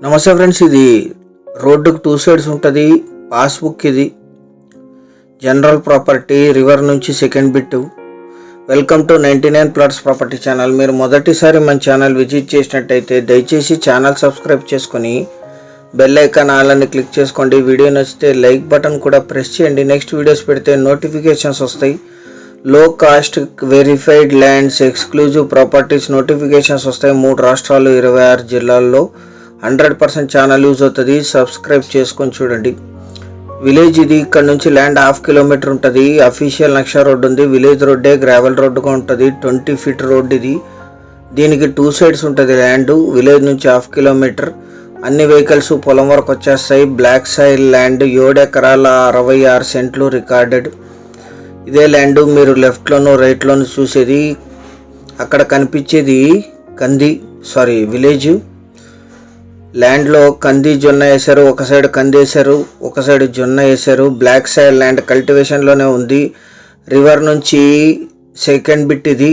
నమస్తే ఫ్రెండ్స్, ఇది రోడ్డుకు 2 సైడ్స్ ఉంటుంది. పాస్బుక్ ఇది జనరల్ ప్రాపర్టీ రివర్ నుంచి second bit. Welcome to 99 plots property channel. మీరు మొదటిసారి మన ఛానల్ విజిట్ చేసినట్టయితే దయచేసి ఛానల్ సబ్స్క్రైబ్ చేసుకొని బెల్ ఐకాన్ ఆల్ క్లిక్ చేసుకోండి. వీడియో నచ్చితే లైక్ బటన్ కూడా ప్రెస్ చేయండి. నెక్స్ట్ వీడియోస్ పెడితే నోటిఫికేషన్స్ వస్తాయి. లో cost verified lands exclusive properties notifications వస్తాయి. 3 రాష్ట్రాలు 26 జిల్లాల్లో 100% ఛానల్ యూజ్ అవుతుంది. సబ్స్క్రైబ్ చేసుకొని చూడండి. విలేజ్ ఇది. ఇక్కడ నుంచి ల్యాండ్ 1/2 కిలోమీటర్ ఉంటుంది. అఫీషియల్ నక్షా రోడ్డు ఉంది. విలేజ్ రోడ్డే గ్రావెల్ రోడ్డుగా ఉంటుంది. 20 ఫీట్ రోడ్ ఇది. దీనికి 2 సైడ్స్ ఉంటుంది ల్యాండ్. విలేజ్ నుంచి 1/2 కిలోమీటర్. అన్ని వెహికల్స్ పొలం వరకు వచ్చేస్తాయి. బ్లాక్ సాయిల్ ల్యాండ్ 7 ఎకరాల 66 సెంట్లు రికార్డెడ్. ఇదే ల్యాండ్ మీరు లెఫ్ట్లోను రైట్లోను చూసేది. అక్కడ కనిపించేది విలేజ్. ల్యాండ్లో కంది జొన్న వేశారు. ఒక సైడ్ కంది వేశారు, ఒక సైడ్ జొన్న వేశారు. బ్లాక్ సాయిల్ ల్యాండ్ కల్టివేషన్లోనే ఉంది. రివర్ నుంచి సెకండ్ బిట్ ఇది.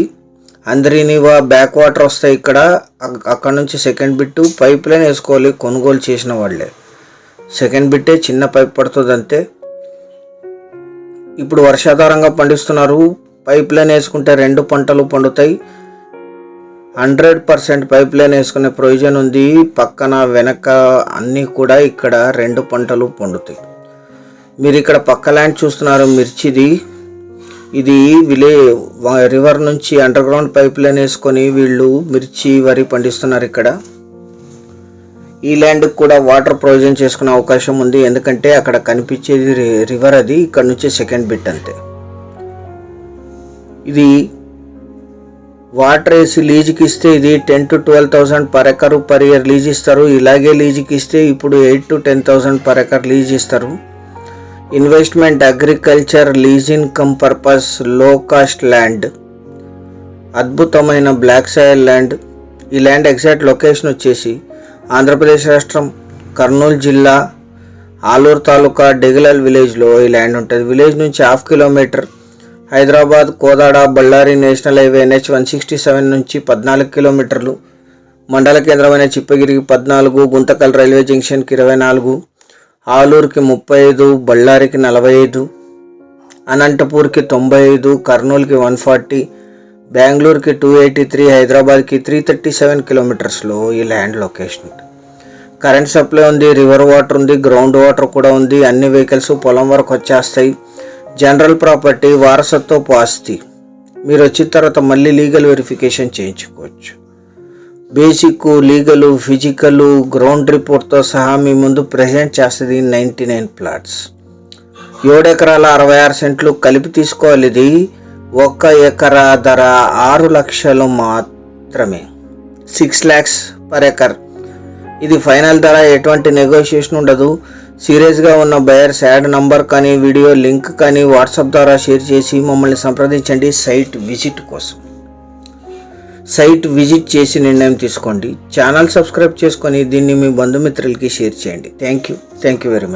అందరినివా బ్యాక్ వాటర్ వస్తాయి ఇక్కడ. అక్కడ నుంచి సెకండ్ బిట్. పైప్ లైన్ వేసుకోవాలి కొనుగోలు చేసిన వాళ్ళే. సెకండ్ బిట్టే చిన్న పైప్ పడుతుంది అంతే. ఇప్పుడు వర్షాధారంగా పండిస్తున్నారు. పైప్ లైన్ వేసుకుంటే 2 పంటలు పండుతాయి. 100% పైప్ లైన్ వేసుకునే ప్రొవిజన్ ఉంది. పక్కన వెనక అన్నీ కూడా ఇక్కడ 2 పంటలు పండుతాయి. మీరు ఇక్కడ పక్క ల్యాండ్ చూస్తున్నారు మిర్చిది. ఇది రివర్ నుంచి అండర్ గ్రౌండ్ పైప్ లైన్ వేసుకొని వీళ్ళు మిర్చి వరి పండిస్తున్నారు ఇక్కడ. ఈ ల్యాండ్కి కూడా వాటర్ ప్రొవిజన్ చేసుకునే అవకాశం ఉంది. ఎందుకంటే అక్కడ కనిపించేది రివర్, అది ఇక్కడ నుంచి సెకండ్ బిట్ అంతే. ఇది వాటర్ వేసి లీజుకి ఇస్తే ఇది 10,000 to 12,000 per acre per year lease ఇస్తారు. ఇలాగే లీజుకి ఇస్తే ఇప్పుడు 8,000 to 10,000 పర్ ఎకర్ లీజ్ ఇస్తారు. Investment agriculture lease income purpose లో కాస్ట్ ల్యాండ్. అద్భుతమైన బ్లాక్ సాయిల్ ల్యాండ్. ఈ ల్యాండ్ ఎగ్జాక్ట్ లొకేషన్ వచ్చేసి ఆంధ్రప్రదేశ్ రాష్ట్రం కర్నూలు జిల్లా ఆలూరు తాలూకా డెగలల్ విలేజ్లో ఈ ల్యాండ్ ఉంటుంది. విలేజ్ నుంచి 1/2 kilometre. Hyderabad Kodad Ballari national highway NH 167 నుంచి 14 కిలోమీటర్లు. మండల కేంద్రమైన చిప్పగిరికి 14, గుంతకల్ రైల్వే జంక్షన్కి 24, ఆలూరుకి 35, బళ్ళారికి 45, అనంతపూర్కి 95, కర్నూలుకి 140, బెంగళూరుకి 283, హైదరాబాద్కి 337 కిలోమీటర్స్లో ఈ ల్యాండ్ లొకేషన్. కరెంట్ సప్లై ఉంది, రివర్ వాటర్ ఉంది, గ్రౌండ్ వాటర్ కూడా ఉంది. అన్ని వెహికల్స్ పొలం వరకు వచ్చేస్తాయి. జనరల్ ప్రాపర్టీ వారసత్వపు ఆస్తి. మీరు వచ్చిన తర్వాత మళ్ళీ లీగల్ వెరిఫికేషన్ చేయించుకోవచ్చు. బేసిక్, లీగలు, ఫిజికలు, గ్రౌండ్ రిపోర్ట్తో సహా మీ ముందు ప్రజెంట్ చేస్తుంది 99 ప్లాట్స్. 7 ఎకరాల 66 సెంట్లు కలిపి తీసుకోవాలి. ఇది 1 ఎకరా ధర 6 లక్షలు మాత్రమే. 6 lakhs పర్ ఎకర్. ఇది ఫైనల్ ధర. ఎటువంటి నెగోషియేషన్ ఉండదు. సీరియస్గా ఉన్న బయర్స్ యాడ్ నంబర్ కానీ వీడియో లింక్ కానీ వాట్సాప్ ద్వారా షేర్ చేసి మమ్మల్ని సంప్రదించండి. సైట్ విజిట్ కోసం సైట్ విజిట్ చేసి నిర్ణయం తీసుకోండి. ఛానల్ సబ్స్క్రైబ్ చేసుకొని దీన్ని మీ బంధుమిత్రులకి షేర్ చేయండి. Thank you very much.